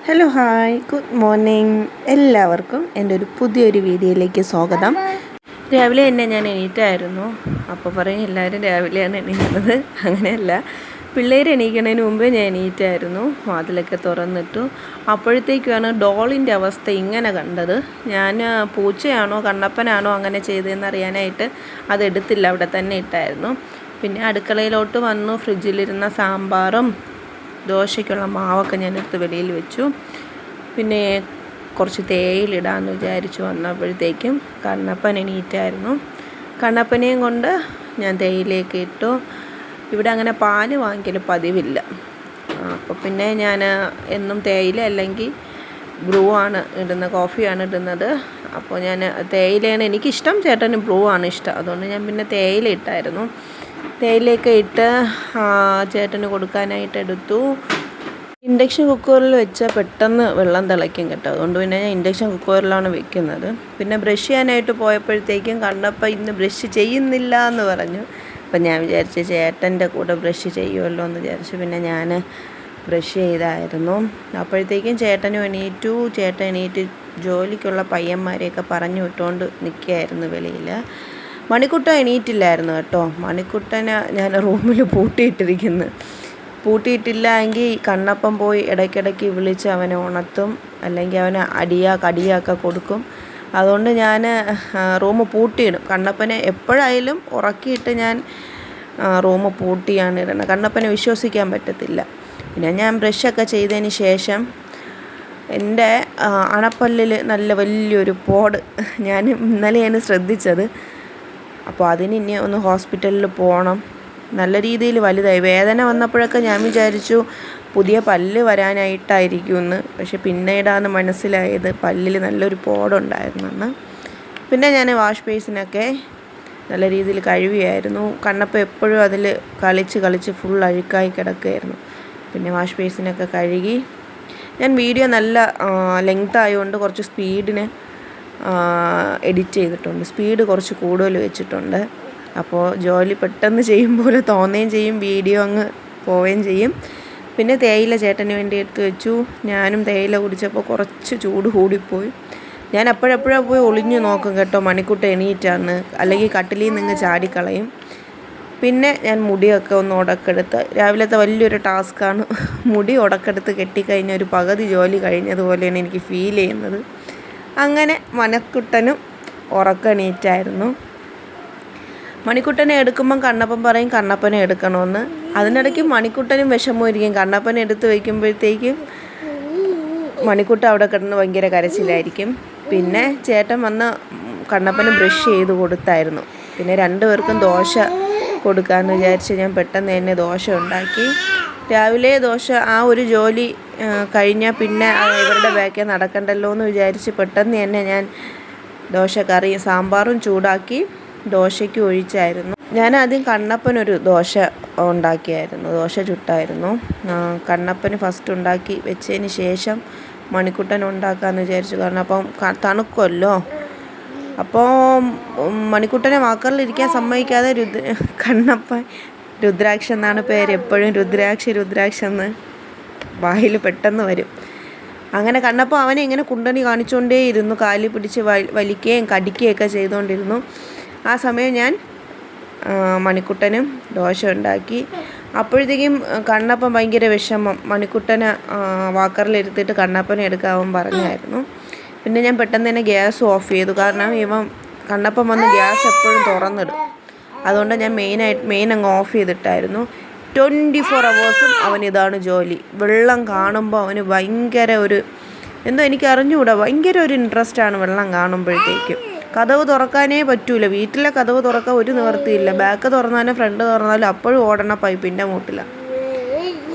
Hello hi good morning എല്ലാവർക്കും എൻ്റെ ഒരു പുതിയൊരു വീഡിയോയിലേക്ക് സ്വാഗതം. രാവിലെ തന്നെ ഞാൻ എണീറ്റായിരുന്നു. അപ്പോൾ പറയും എല്ലാവരും രാവിലെയാണ് എണീക്കുന്നത്. അങ്ങനെയല്ല, പിള്ളേർ എണീക്കുന്നതിന് മുമ്പേ ഞാൻ എണീറ്റായിരുന്നു. വാതിലൊക്കെ തുറന്നിട്ടു. അപ്പോഴത്തേക്കാണ് ഡോളിൻ്റെ അവസ്ഥ ഇങ്ങനെ കണ്ടത്. ഞാൻ പൂച്ചയാണോ കണ്ണപ്പനാണോ അങ്ങനെ ചെയ്തതെന്ന് അറിയാനായിട്ട് അതെടുത്തില്ല, അവിടെ തന്നെ ഇട്ടായിരുന്നു. പിന്നെ അടുക്കളയിലോട്ട് വന്നു. ഫ്രിഡ്ജിലിരുന്ന സാമ്പാറും ദോശയ്ക്കുള്ള മാവൊക്കെ ഞാനെടുത്ത് വെളിയിൽ വെച്ചു. പിന്നെ കുറച്ച് തേയിലിടാമെന്ന് വിചാരിച്ചു വന്നപ്പോഴത്തേക്കും കണ്ണപ്പൻ എണീറ്റായിരുന്നു. കണ്ണപ്പനെയും കൊണ്ട് ഞാൻ തേയിലേക്ക് ഇട്ടു. ഇവിടെ അങ്ങനെ പാല് വാങ്ങിക്കൽ പതിവില്ല. അപ്പോൾ പിന്നെ ഞാൻ എന്നും തേയില അല്ലെങ്കിൽ ബ്രൂ ആണ് ഇടുന്നത്, കോഫിയാണ് ഇടുന്നത്. അപ്പോൾ ഞാൻ തേയിലയാണ് എനിക്കിഷ്ടം, ചേട്ടന് ബ്രൂ ആണ് ഇഷ്ടം. അതുകൊണ്ട് ഞാൻ പിന്നെ തേയില ഇട്ടായിരുന്നു. തേയിലയൊക്കെ ഇട്ട് ചേട്ടന് കൊടുക്കാനായിട്ട് എടുത്തു. ഇൻഡക്ഷൻ കുക്കറിൽ വെച്ചാൽ പെട്ടെന്ന് വെള്ളം തിളയ്ക്കും കേട്ടോ. അതുകൊണ്ട് പിന്നെ ഞാൻ ഇൻഡക്ഷൻ കുക്കറിലാണ് വെക്കുന്നത്. പിന്നെ ബ്രഷ് ചെയ്യാനായിട്ട് പോയപ്പോഴത്തേക്കും കണ്ടപ്പോൾ ഇന്ന് ബ്രഷ് ചെയ്യുന്നില്ല എന്ന് പറഞ്ഞു. അപ്പം ഞാൻ വിചാരിച്ചു ചേട്ടൻ്റെ കൂടെ ബ്രഷ് ചെയ്യുമല്ലോ എന്ന് വിചാരിച്ചു. പിന്നെ ഞാൻ ബ്രഷ് ചെയ്തായിരുന്നു. അപ്പോഴത്തേക്കും ചേട്ടനും എണീറ്റു. ചേട്ടൻ എണീറ്റ് ജോലിക്കുള്ള പയ്യന്മാരെയൊക്കെ പറഞ്ഞു വിട്ടുകൊണ്ട് നിൽക്കുകയായിരുന്നു വെളിയിൽ. മണിക്കുട്ടൻ എണീറ്റില്ലായിരുന്നു കേട്ടോ. മണിക്കുട്ടനെ ഞാൻ റൂമിൽ പൂട്ടിയിട്ടില്ല എങ്കിൽ കണ്ണപ്പം പോയി ഇടയ്ക്കിടയ്ക്ക് വിളിച്ച് അവനെ ഉണർത്തും, അല്ലെങ്കിൽ അവന് കടിയൊക്കെ കൊടുക്കും. അതുകൊണ്ട് ഞാൻ റൂം പൂട്ടിയിടും. കണ്ണപ്പനെ എപ്പോഴായാലും ഉറക്കിയിട്ട് ഞാൻ റൂം പൂട്ടിയാണ് ഇടുന്നത്. കണ്ണപ്പനെ വിശ്വസിക്കാൻ പറ്റത്തില്ല. പിന്നെ ഞാൻ ബ്രഷൊക്കെ ചെയ്തതിന് ശേഷം എൻ്റെ അണപ്പല്ലിൽ നല്ല വലിയൊരു പോട് ഞാൻ ഇന്നലെയാണ് ശ്രദ്ധിച്ചത്. അപ്പോൾ അതിന് ഇനി ഒന്ന് ഹോസ്പിറ്റലിൽ പോകണം. നല്ല രീതിയിൽ വലുതായി. വേദന വന്നപ്പോഴൊക്കെ ഞാൻ വിചാരിച്ചു പുതിയ പല്ല് വരാനായിട്ടായിരിക്കുമെന്ന്. പക്ഷെ പിന്നീടാണ് മനസ്സിലായത് പല്ലിൽ നല്ലൊരു പോടുണ്ടായിരുന്നെന്ന്. പിന്നെ ഞാൻ വാഷ് ബേസിനൊക്കെ നല്ല രീതിയിൽ കഴുകിയായിരുന്നു. കണ്ണപ്പം എപ്പോഴും അതിൽ കളിച്ച് ഫുൾ അഴുക്കായി കിടക്കുകയായിരുന്നു. പിന്നെ വാഷ് ബേസിനൊക്കെ കഴുകി. ഞാൻ വീഡിയോ നല്ല ലെങ്ത് ആയതുകൊണ്ട് കുറച്ച് സ്പീഡിന് എഡിറ്റ് ചെയ്തിട്ടുണ്ട്. സ്പീഡ് കുറച്ച് കൂടുതൽ വെച്ചിട്ടുണ്ട്. അപ്പോൾ ജോലി പെട്ടെന്ന് ചെയ്യുമ്പോൾ തോന്നുകയും ചെയ്യും, വീഡിയോ അങ്ങ് പോവുകയും ചെയ്യും. പിന്നെ തേയില ചേട്ടന് വേണ്ടി എടുത്ത് വെച്ചു. ഞാനും തേയില കുടിച്ചപ്പോൾ കുറച്ച് ചൂട് കൂടിപ്പോയി. ഞാൻ അപ്പോഴപ്പോഴാണ് പോയി ഒളിഞ്ഞു നോക്കും കേട്ടോ മണിക്കുട്ടൻ എണീറ്റാന്ന്, അല്ലെങ്കിൽ കട്ടിലിൽ നിന്ന് ചാടിക്കളയും. പിന്നെ ഞാൻ മുടിയൊക്കെ ഒന്ന് ഉടക്കെടുത്ത്, രാവിലത്തെ വലിയൊരു ടാസ്ക്കാണ് മുടി ഉടക്കെടുത്ത് കെട്ടിക്കഴിഞ്ഞ ഒരു പകുതി ജോലി കഴിഞ്ഞതുപോലെയാണ് എനിക്ക് ഫീൽ ചെയ്യുന്നത്. അങ്ങനെ മണിക്കുട്ടനും ഉറക്കണീറ്റായിരുന്നു. മണിക്കുട്ടനെ എടുക്കുമ്പം കണ്ണപ്പൻ പറയും കണ്ണപ്പനെ എടുക്കണമെന്ന്. അതിനിടയ്ക്ക് മണിക്കുട്ടനും വിഷമമായിരിക്കും. കണ്ണപ്പനെ എടുത്ത് വയ്ക്കുമ്പോഴത്തേക്കും മണിക്കുട്ടൻ അവിടെ കിടന്ന് ഭയങ്കര കരച്ചിലായിരിക്കും. പിന്നെ ചേട്ടൻ വന്ന് കണ്ണപ്പന് ബ്രഷ് ചെയ്ത് കൊടുത്തായിരുന്നു. പിന്നെ രണ്ടുപേർക്കും ദോശ കൊടുക്കാമെന്ന് വിചാരിച്ച് ഞാൻ പെട്ടെന്ന് തന്നെ ദോശ ഉണ്ടാക്കി. രാവിലെ ദോശ ആ ഒരു ജോലി കഴിഞ്ഞാൽ പിന്നെ ഇവരുടെ ബാക്കിൽ നടക്കണ്ടല്ലോ എന്ന് വിചാരിച്ച് പെട്ടെന്ന് തന്നെ ഞാൻ ദോശക്കറിയും സാമ്പാറും ചൂടാക്കി ദോശയ്ക്ക് ഒഴിച്ചായിരുന്നു. ഞാൻ ആദ്യം കണ്ണപ്പനൊരു ദോശ ഉണ്ടാക്കിയായിരുന്നു, ദോശ ചുട്ടായിരുന്നു. കണ്ണപ്പന് ഫസ്റ്റ് ഉണ്ടാക്കി വെച്ചതിന് ശേഷം മണിക്കുട്ടൻ ഉണ്ടാക്കാമെന്ന് വിചാരിച്ചു. കാരണം അപ്പം തണുക്കുമല്ലോ. അപ്പോൾ മണിക്കുട്ടനെ വാക്കറിലിരിക്കാൻ സമ്മതിക്കാതെ കണ്ണപ്പൻ രുദ്രാക്ഷ എന്നാണ് പേര്. എപ്പോഴും രുദ്രാക്ഷ എന്ന് വായിൽ പെട്ടെന്ന് വരും. അങ്ങനെ കണ്ണപ്പം അവനെ ഇങ്ങനെ കുണ്ടണി കാണിച്ചുകൊണ്ടേ ഇരുന്നു. കാലിൽ പിടിച്ച് വലിക്കുകയും കടിക്കുകയൊക്കെ ചെയ്തുകൊണ്ടിരുന്നു. ആ സമയം ഞാൻ മണിക്കുട്ടനും ദോശ ഉണ്ടാക്കി. അപ്പോഴത്തേക്കും കണ്ണപ്പൻ ഭയങ്കര വിഷമം. മണിക്കുട്ടനെ വാക്കറിലിരുത്തിയിട്ട് കണ്ണപ്പനെ എടുക്കാൻ പറഞ്ഞായിരുന്നു. പിന്നെ ഞാൻ പെട്ടെന്ന് തന്നെ ഗ്യാസ് ഓഫ് ചെയ്തു. കാരണം കണ്ണപ്പൻ വന്ന് ഗ്യാസ് എപ്പോഴും തുറന്നിടും. അതുകൊണ്ട് ഞാൻ മെയിൻ അങ്ങ് ഓഫ് ചെയ്തിട്ടായിരുന്നു. 24 hours അവനിതാണ് ജോലി. വെള്ളം കാണുമ്പോൾ അവന് ഭയങ്കര എന്തോ എനിക്ക് അറിഞ്ഞുകൂടാ, ഭയങ്കര ഒരു ഇൻട്രസ്റ്റാണ് വെള്ളം കാണുമ്പോഴത്തേക്കും. കതവ് തുറക്കാനേ പറ്റൂല. വീട്ടിലെ കതവ് തുറക്കാൻ ഒരു നിവൃത്തിയില്ല. ബാക്ക് തുറന്നാലും ഫ്രണ്ട് തുറന്നാലും അപ്പോഴും ഓടണ പൈപ്പിൻ്റെ മൂട്ടിലാണ്.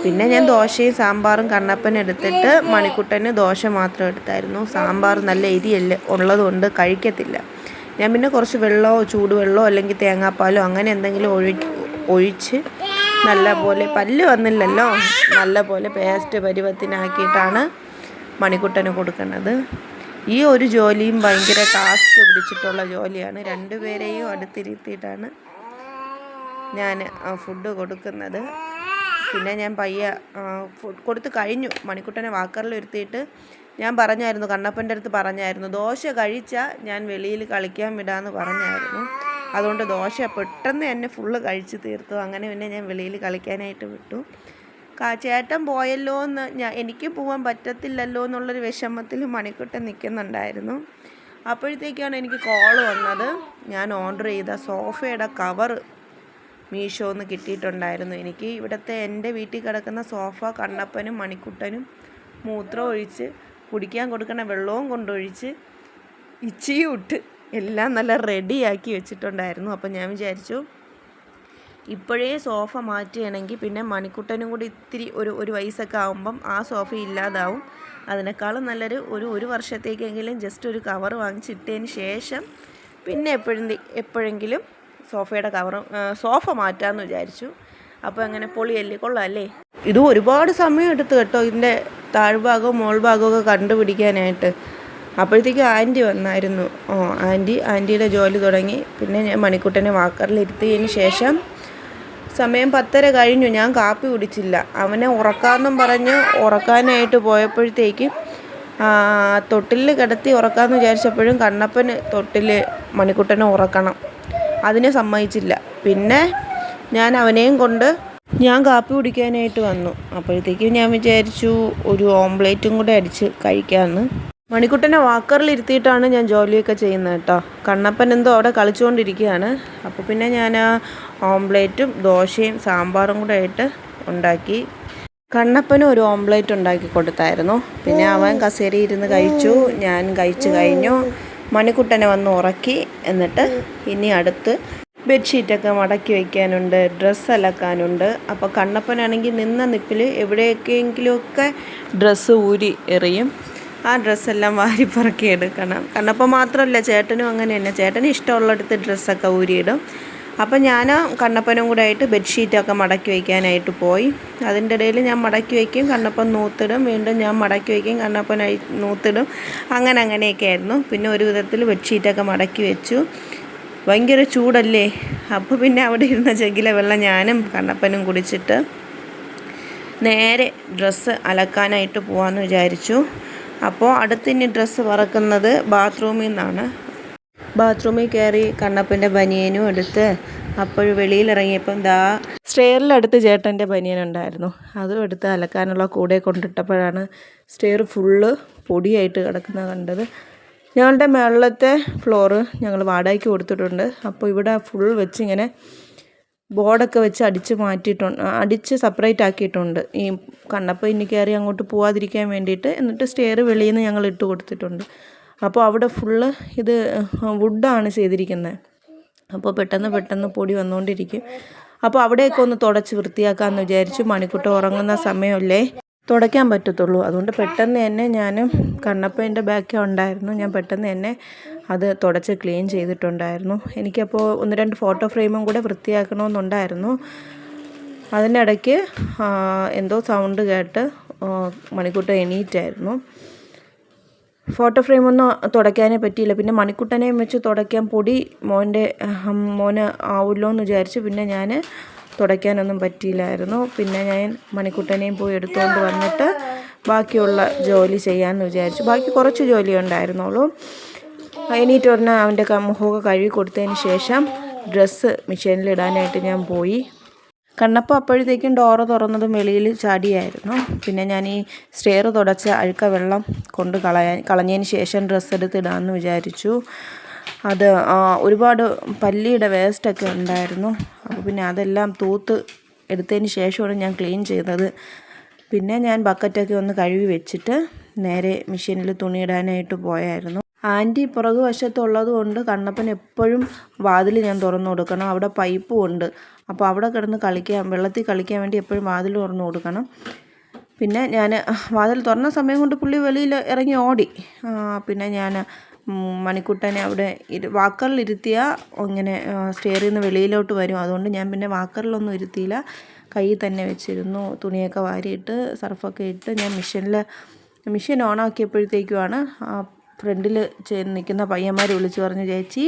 പിന്നെ ഞാൻ ദോശയും സാമ്പാറും കണ്ണപ്പൻ എടുത്തിട്ട് മണിക്കുട്ടന് ദോശ മാത്രം എടുത്തായിരുന്നു. സാമ്പാർ നല്ല എരിയല്ല ഉള്ളതുകൊണ്ട് കഴിക്കത്തില്ല. ഞാൻ പിന്നെ കുറച്ച് ചൂടുവെള്ളമോ അല്ലെങ്കിൽ തേങ്ങാപ്പാലോ അങ്ങനെ എന്തെങ്കിലും ഒഴിച്ച് നല്ലപോലെ, പല്ല് വന്നില്ലല്ലോ, നല്ലപോലെ പേസ്റ്റ് പരുവത്തിനാക്കിയിട്ടാണ് മണിക്കുട്ടന് കൊടുക്കുന്നത്. ഈ ഒരു ജോലിയും ഭയങ്കര ടാസ്ക് പിടിച്ചിട്ടുള്ള ജോലിയാണ്. രണ്ടുപേരെയും അടുത്തിരുത്തിയിട്ടാണ് ഞാൻ ഫുഡ് കൊടുക്കുന്നത്. പിന്നെ ഞാൻ പയ്യെ കൊടുത്ത് കഴിഞ്ഞു. മണിക്കുട്ടനെ വാക്കറിൽ ഇരുത്തിയിട്ട് ഞാൻ പറഞ്ഞായിരുന്നു, കണ്ണപ്പൻ്റെ അടുത്ത് പറഞ്ഞായിരുന്നു, ദോശ കഴിച്ചാൽ ഞാൻ വെളിയിൽ കളിക്കാൻ വിടാമെന്ന് പറഞ്ഞായിരുന്നു. അതുകൊണ്ട് ദോശ പെട്ടെന്ന് തന്നെ ഫുള്ള് കഴിച്ച് തീർത്തു. അങ്ങനെ പിന്നെ ഞാൻ വെളിയിൽ കളിക്കാനായിട്ട് വിട്ടു. ചേട്ടൻ പോയല്ലോ എന്ന് എനിക്ക് പോകാൻ പറ്റത്തില്ലല്ലോ എന്നുള്ളൊരു വിഷമത്തിൽ മണിക്കുട്ടൻ നിൽക്കുന്നുണ്ടായിരുന്നു. അപ്പോഴത്തേക്കാണ് എനിക്ക് കോൾ വന്നത്. ഞാൻ ഓർഡർ ചെയ്ത സോഫയുടെ കവർ മീഷോന്ന് കിട്ടിയിട്ടുണ്ടായിരുന്നു. എനിക്ക് ഇവിടുത്തെ എൻ്റെ വീട്ടിൽ കിടക്കുന്ന സോഫ കണ്ണപ്പനും മണിക്കുട്ടനും മൂത്രം ഒഴിച്ച് കുടിക്കാൻ കൊടുക്കുന്ന വെള്ളവും കൊണ്ടൊഴിച്ച് ഇച്ചിയും ഇട്ട് എല്ലാം നല്ല റെഡിയാക്കി വെച്ചിട്ടുണ്ടായിരുന്നു. അപ്പം ഞാൻ വിചാരിച്ചു ഇപ്പോഴേ സോഫ മാറ്റുകയാണെങ്കിൽ പിന്നെ മണിക്കുട്ടനും കൂടി ഇത്തിരി ഒരു വയസ്സൊക്കെ ആകുമ്പം ആ സോഫ ഇല്ലാതാവും. അതിനേക്കാളും നല്ലൊരു ഒരു വർഷത്തേക്കെങ്കിലും ജസ്റ്റ് ഒരു കവർ വാങ്ങിച്ചിട്ടതിന് ശേഷം പിന്നെ എപ്പോഴെങ്കിലും സോഫയുടെ സോഫ മാറ്റാമെന്ന് വിചാരിച്ചു. അപ്പോൾ അങ്ങനെ പൊളിയല്ലേ, കൊള്ളാമല്ലേ? ഇത് ഒരുപാട് സമയം എടുത്തു കേട്ടോ, ഇതിൻ്റെ താഴ്ഭാഗവും മോൾഭാഗമൊക്കെ കണ്ടുപിടിക്കാനായിട്ട്. അപ്പോഴത്തേക്കും ആൻറ്റി വന്നായിരുന്നു. ആൻറ്റിയുടെ ജോലി തുടങ്ങി. പിന്നെ ഞാൻ മണിക്കുട്ടനെ വാക്കറിലിരുത്തിയതിന് ശേഷം സമയം 10:30 കഴിഞ്ഞു. ഞാൻ കാപ്പി കുടിച്ചില്ല. അവനെ ഉറക്കാമെന്നും പറഞ്ഞ് ഉറക്കാനായിട്ട് പോയപ്പോഴത്തേക്കും തൊട്ടിലിൽ കിടത്തി ഉറക്കാമെന്ന് വിചാരിച്ചപ്പോഴും കണ്ണപ്പന് മണിക്കുട്ടനെ ഉറക്കണം. അതിനെ സമ്മതിച്ചില്ല. പിന്നെ ഞാൻ അവനെയും കൊണ്ട് ഞാൻ കാപ്പി കുടിക്കാനായിട്ട് വന്നു. അപ്പോഴത്തേക്കും ഞാൻ വിചാരിച്ചു ഒരു ഓംപ്ലേറ്റും കൂടെ അടിച്ച് കഴിക്കാമെന്ന്. മണിക്കുട്ടനെ വാക്കറിലിരുത്തിയിട്ടാണ് ഞാൻ ജോലിയൊക്കെ ചെയ്യുന്നത് കേട്ടോ. കണ്ണപ്പൻ എന്തോ അവിടെ കളിച്ചുകൊണ്ടിരിക്കുകയാണ്. അപ്പോൾ പിന്നെ ഞാൻ ഓംപ്ലേറ്റും ദോശയും സാമ്പാറും കൂടെ ആയിട്ട് ഉണ്ടാക്കി. കണ്ണപ്പനും ഒരു ഓംപ്ലേറ്റ് ഉണ്ടാക്കി കൊടുത്തായിരുന്നു. പിന്നെ അവൻ കസേരയിൽ ഇരുന്ന് കഴിച്ചു. ഞാൻ കഴിച്ചു കഴിഞ്ഞു. മണിക്കുട്ടനെ വന്ന് ഉറക്കി. എന്നിട്ട് ഇനി അടുത്ത് ബെഡ്ഷീറ്റൊക്കെ മടക്കി വയ്ക്കാനുണ്ട്, ഡ്രസ്സ് അലക്കാനുണ്ട്. അപ്പോൾ കണ്ണപ്പനാണെങ്കിൽ നിന്ന നിപ്പിൽ എവിടെയൊക്കെയെങ്കിലുമൊക്കെ ഡ്രസ്സ് ഊരി എറിയും. ആ ഡ്രസ്സെല്ലാം വാരിപ്പറക്കി എടുക്കണം. കണ്ണപ്പൻ മാത്രമല്ല, ചേട്ടനും അങ്ങനെ തന്നെ. ചേട്ടന് ഇഷ്ടമുള്ളിടത്ത് ഡ്രസ്സൊക്കെ ഊരിയിടും. അപ്പം ഞാൻ കണ്ണപ്പനും കൂടെ ആയിട്ട് ബെഡ്ഷീറ്റൊക്കെ മടക്കി വയ്ക്കാനായിട്ട് പോയി. അതിൻ്റെ ഇടയിൽ ഞാൻ മടക്കി വയ്ക്കും, കണ്ണപ്പൻ നൂത്തിടും, വീണ്ടും ഞാൻ മടക്കി വയ്ക്കും, കണ്ണപ്പൻ നൂത്തിടും. അങ്ങനെയൊക്കെ ആയിരുന്നു. പിന്നെ ഒരു വിധത്തിൽ ബെഡ്ഷീറ്റൊക്കെ മടക്കി വെച്ചു. ഭയങ്കര ചൂടല്ലേ. അപ്പോൾ പിന്നെ അവിടെ ഇരുന്ന ജഗ്ഗിലെ വെള്ളം ഞാനും കണ്ണപ്പനും കുടിച്ചിട്ട് നേരെ ഡ്രസ്സ് അലക്കാനായിട്ട് പോകാമെന്ന് വിചാരിച്ചു. അപ്പോൾ അടുത്തിനി ഡ്രസ്സ് വറക്കുന്നത് ബാത്റൂമിൽ നിന്നാണ്. ബാത്റൂമിൽ കയറി കണ്ണപ്പൻ്റെ ബനിയനും എടുത്ത് അപ്പോൾ വെളിയിലിറങ്ങിയപ്പം സ്റ്റെയറിലടുത്ത് ചേട്ടൻ്റെ ബനിയനുണ്ടായിരുന്നു. അതും എടുത്ത് അലക്കാനുള്ള കൂടെ കൊണ്ടിട്ടപ്പോഴാണ് സ്റ്റെയർ ഫുള്ള് പൊടിയായിട്ട് കിടക്കുന്നത് കണ്ടത്. ഞങ്ങളുടെ മുകളിലത്തെ ഫ്ലോറ് ഞങ്ങൾ വാടകയ്ക്ക് കൊടുത്തിട്ടുണ്ട്. അപ്പോൾ ഇവിടെ ഫുൾ വെച്ച് ഇങ്ങനെ ബോർഡൊക്കെ വെച്ച് അടിച്ച് സെപ്പറേറ്റ് ആക്കിയിട്ടുണ്ട്. ഈ കണ്ണപ്പ ഇനി കയറി അങ്ങോട്ട് പോവാതിരിക്കാൻ വേണ്ടിയിട്ട്. എന്നിട്ട് സ്റ്റെയർ വെളിയിൽ നിന്ന് ഞങ്ങൾ ഇട്ട് കൊടുത്തിട്ടുണ്ട്. അപ്പോൾ അവിടെ ഫുള്ള് ഇത് വുഡാണ് ചെയ്തിരിക്കുന്നത്. അപ്പോൾ പെട്ടെന്ന് പൊടി വന്നുകൊണ്ടിരിക്കും. അപ്പോൾ അവിടെയൊക്കെ ഒന്ന് തുടച്ച് വൃത്തിയാക്കാമെന്ന് വിചാരിച്ചു. മണിക്കുട്ടൻ ഉറങ്ങുന്ന സമയമല്ലേ തുടയ്ക്കാൻ പറ്റത്തുള്ളൂ. അതുകൊണ്ട് പെട്ടെന്ന് തന്നെ ഞാൻ കണ്ണപ്പൻ്റെ ബാഗ് ഉണ്ടായിരുന്നു. ഞാൻ പെട്ടെന്ന് തന്നെ അത് തുടച്ച് ക്ലീൻ ചെയ്തിട്ടുണ്ടായിരുന്നു. എനിക്കപ്പോൾ 1-2 ഫോട്ടോ ഫ്രെയിമും കൂടെ വൃത്തിയാക്കണമെന്നുണ്ടായിരുന്നു. അതിനിടയ്ക്ക് എന്തോ സൗണ്ട് കേട്ട് മണിക്കുട്ടൻ എണീറ്റായിരുന്നു. ഫോട്ടോ ഫ്രെയിമൊന്നും തുടയ്ക്കാനേ പറ്റിയില്ല. പിന്നെ മണിക്കുട്ടനെയും വെച്ച് തുടയ്ക്കാൻ പൊടി മോന് ആവുമല്ലോ എന്ന് വിചാരിച്ച് പിന്നെ ഞാൻ തുടയ്ക്കാനൊന്നും പറ്റിയില്ലായിരുന്നു. പിന്നെ ഞാൻ മണിക്കുട്ടനെയും പോയി എടുത്തുകൊണ്ട് വന്നിട്ട് ബാക്കിയുള്ള ജോലി ചെയ്യാമെന്ന് വിചാരിച്ചു. ബാക്കി കുറച്ച് ജോലി ഉണ്ടായിരുന്നുള്ളൂ. എണീറ്റ് പറഞ്ഞാൽ അവൻ്റെ മുഖമൊക്കെ കഴുകി കൊടുത്തതിന് ശേഷം ഡ്രസ്സ് മെഷീനിലിടാനായിട്ട് ഞാൻ പോയി. കണ്ണപ്പ അപ്പോഴത്തേക്കും ഡോറ് തുറന്നതും വെളിയിൽ ചാടിയായിരുന്നു. പിന്നെ ഞാൻ ഈ സ്റ്റെയർ തുടച്ച അഴുക്ക വെള്ളം കൊണ്ട് കളഞ്ഞതിന് ശേഷം ഡ്രസ്സ് എടുത്തിടാമെന്ന് വിചാരിച്ചു. അത് ഒരുപാട് പല്ലിയുടെ വേസ്റ്റൊക്കെ ഉണ്ടായിരുന്നു. അപ്പോൾ പിന്നെ അതെല്ലാം തൂത്ത് എടുത്തതിന് ശേഷമാണ് ഞാൻ ക്ലീൻ ചെയ്തത്. പിന്നെ ഞാൻ ബക്കറ്റൊക്കെ ഒന്ന് കഴുകി വെച്ചിട്ട് നേരെ മെഷീനിൽ തുണിയിടാനായിട്ട് പോയായിരുന്നു. ആൻറ്റി പുറകു വശത്തുള്ളത് കൊണ്ട് കണ്ണപ്പൻ എപ്പോഴും വാതിൽ ഞാൻ തുറന്നു കൊടുക്കണം. അവിടെ പൈപ്പും ഉണ്ട്. അപ്പോൾ അവിടെ കിടന്ന് വെള്ളത്തിൽ കളിക്കാൻ വേണ്ടി എപ്പോഴും വാതിൽ തുറന്നു കൊടുക്കണം. പിന്നെ ഞാൻ വാതിൽ തുറന്ന സമയം കൊണ്ട് പുള്ളി വെളിയിൽ ഇറങ്ങി ഓടി. പിന്നെ ഞാൻ മണിക്കുട്ടനെ അവിടെ വാക്കറിലിരുത്തിയാൽ ഇങ്ങനെ സ്റ്റെയറിൽ നിന്ന് വെളിയിലോട്ട് വരും. അതുകൊണ്ട് ഞാൻ പിന്നെ വാക്കറിലൊന്നും ഇരുത്തിയില്ല, കയ്യിൽ തന്നെ വെച്ചിരുന്നു. തുണിയൊക്കെ വാരിയിട്ട് സർഫൊക്കെ ഇട്ട് ഞാൻ മെഷീൻ ഓണാക്കിയപ്പോഴത്തേക്കുമാണ് ഫ്രണ്ടിൽ നിൽക്കുന്ന പയ്യന്മാർ വിളിച്ചു പറഞ്ഞു, ചേച്ചി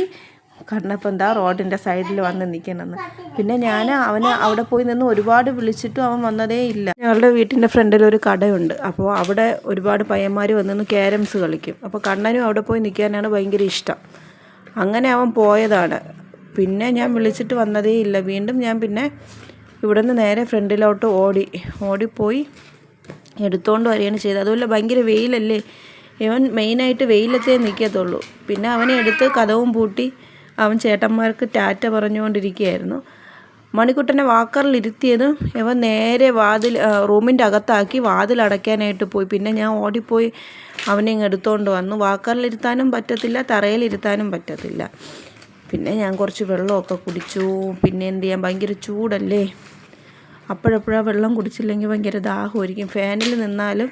കണ്ണപ്പം ദാ റോഡിൻ്റെ സൈഡിൽ വന്ന് നിൽക്കണമെന്ന്. പിന്നെ ഞാൻ അവനെ അവിടെ പോയി നിന്ന് ഒരുപാട് വിളിച്ചിട്ടും അവൻ വന്നതേ ഇല്ല. ഞങ്ങളുടെ വീട്ടിൻ്റെ ഫ്രണ്ടിൽ ഒരു കടയുണ്ട്. അപ്പോൾ അവിടെ ഒരുപാട് പയ്യന്മാർ വന്ന് ക്യാരംസ് കളിക്കും. അപ്പോൾ കണ്ണനും അവിടെ പോയി നിൽക്കാനാണ് ഭയങ്കര ഇഷ്ടം. അങ്ങനെ അവൻ പോയതാണ്. പിന്നെ ഞാൻ വിളിച്ചിട്ട് വന്നതേ ഇല്ല. വീണ്ടും ഞാൻ പിന്നെ ഇവിടെ നിന്ന് നേരെ ഫ്രണ്ടിലോട്ട് ഓടിപ്പോയി എടുത്തുകൊണ്ട് വരികയാണ് ചെയ്തത്. അതുപോലെ ഭയങ്കര വെയിലല്ലേ, ഇവൻ മെയിനായിട്ട് വെയിലത്തേ നിൽക്കത്തുള്ളൂ. പിന്നെ അവനെ എടുത്ത് കതവും പൂട്ടി അവൻ ചേട്ടന്മാർക്ക് ടാറ്റ പറഞ്ഞുകൊണ്ടിരിക്കുകയായിരുന്നു. മണിക്കുട്ടനെ വാക്കറിലിരുത്തിയതും ഇവൻ നേരെ റൂമിൻ്റെ അകത്താക്കി വാതിലടയ്ക്കാനായിട്ട് പോയി. പിന്നെ ഞാൻ ഓടിപ്പോയി അവനെ ഇങ്ങ് എടുത്തുകൊണ്ട് വന്നു. വാക്കറിലിരുത്താനും പറ്റത്തില്ല, തറയിലിരുത്താനും പറ്റത്തില്ല. പിന്നെ ഞാൻ കുറച്ച് വെള്ളമൊക്കെ കുടിച്ചു. പിന്നെ എന്ത് ചെയ്യാൻ, ഭയങ്കര ചൂടല്ലേ, അപ്പോഴപ്പോഴാണ് വെള്ളം കുടിച്ചില്ലെങ്കിൽ ഭയങ്കര ദാഹമായിരിക്കും. ഫാനിൽ നിന്നാലും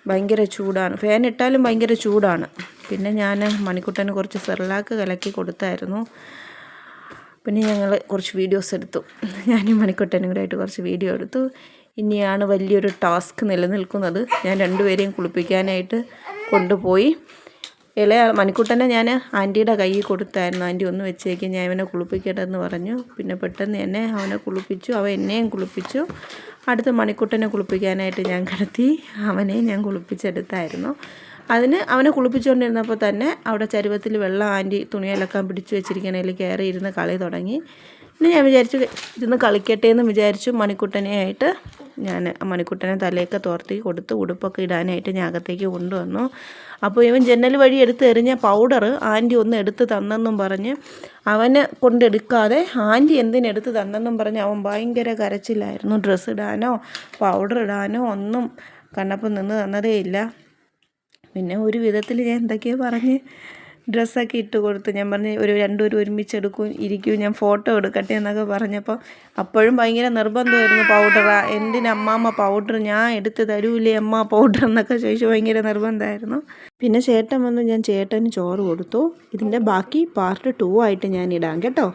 ഭയങ്കര ചൂടാണ്, ഫാൻ ഇട്ടാലും ഭയങ്കര ചൂടാണ്. പിന്നെ ഞാൻ മണിക്കുട്ടന് കുറച്ച് സെർലാക്ക് കലക്കി കൊടുത്തായിരുന്നു. പിന്നെ ഞങ്ങൾ കുറച്ച് വീഡിയോസ് എടുത്തു. ഞാനും മണിക്കുട്ടനും കൂടെ ആയിട്ട് കുറച്ച് വീഡിയോ എടുത്തു. ഇനിയാണ് വലിയൊരു ടാസ്ക് നിലനിൽക്കുന്നത്. ഞാൻ രണ്ടുപേരെയും കുളിപ്പിക്കാനായിട്ട് കൊണ്ടുപോയി. ഇളയ മണിക്കുട്ടനെ ഞാൻ ആൻറ്റിയുടെ കയ്യിൽ കൊടുത്തായിരുന്നു. ആൻറ്റി ഒന്ന് വെച്ചേക്ക്, ഞാൻ ഇവനെ കുളിപ്പിക്കട്ടെ എന്ന് പറഞ്ഞു. പിന്നെ പെട്ടെന്ന് തന്നെ അവനെ കുളിപ്പിച്ചു, അവൻ എന്നെയും കുളിപ്പിച്ചു. അടുത്ത മണിക്കുട്ടനെ കുളിപ്പിക്കാനായിട്ട് ഞാൻ കിടത്തി. അവനെ ഞാൻ കുളിപ്പിച്ചെടുത്തായിരുന്നു. അവനെ കുളിപ്പിച്ചുകൊണ്ടിരുന്നപ്പോൾ തന്നെ അവിടെ ചരുവത്തിൽ വെള്ളം ആൻറ്റി തുണിയിലൊക്കെ പിടിച്ചു വെച്ചിരിക്കണേൽ കയറി ഇരുന്ന് കളി തുടങ്ങി. പിന്നെ ഞാൻ വിചാരിച്ചു ഇരുന്ന് കളിക്കട്ടെ എന്ന് വിചാരിച്ചു. മണിക്കുട്ടനെ തലയൊക്കെ തോർത്തി കൊടുത്ത് ഉടുപ്പൊക്കെ ഇടാനായിട്ട് ഞാൻ അകത്തേക്ക് കൊണ്ടുവന്നു. അപ്പോൾ ഇവൻ ജനൽ വഴി എറിഞ്ഞ പൗഡർ ആൻറ്റി ഒന്ന് എടുത്ത് തന്നെന്നും പറഞ്ഞ് അവനെ കൊണ്ടെടുക്കാതെ ആൻറ്റി എന്തിനെടുത്ത് തന്നെന്നും പറഞ്ഞ് അവൻ ഭയങ്കര കരച്ചിലായിരുന്നു. ഡ്രസ്സ് ഇടാനോ പൗഡർ ഇടാനോ ഒന്നും കണ്ണപ്പം നിന്ന് തന്നതേ ഇല്ല. പിന്നെ ഒരു വിധത്തിൽ ഞാൻ എന്തൊക്കെയോ പറഞ്ഞ് ഡ്രസ്സൊക്കെ ഇട്ട് കൊടുത്തു. ഞാൻ പറഞ്ഞ് രണ്ടുപേരും ഒരുമിച്ചെടുക്കും, ഇരിക്കും, ഞാൻ ഫോട്ടോ എടുക്കട്ടെ എന്നൊക്കെ പറഞ്ഞപ്പോൾ അപ്പോഴും ഭയങ്കര നിർബന്ധമായിരുന്നു. പൗഡറാ, എന്തിന് അമ്മാമ്മ പൗഡർ, ഞാൻ എടുത്ത് തരൂലേ അമ്മ പൗഡർ എന്നൊക്കെ ചോദിച്ചു ഭയങ്കര നിർബന്ധമായിരുന്നു. പിന്നെ ചേട്ടൻ വന്നു, ഞാൻ ചേട്ടന് ചോറ് കൊടുത്തു. ഇതിൻ്റെ ബാക്കി പാർട്ട് 2 ആയിട്ട് ഞാൻ ഇടാം കേട്ടോ.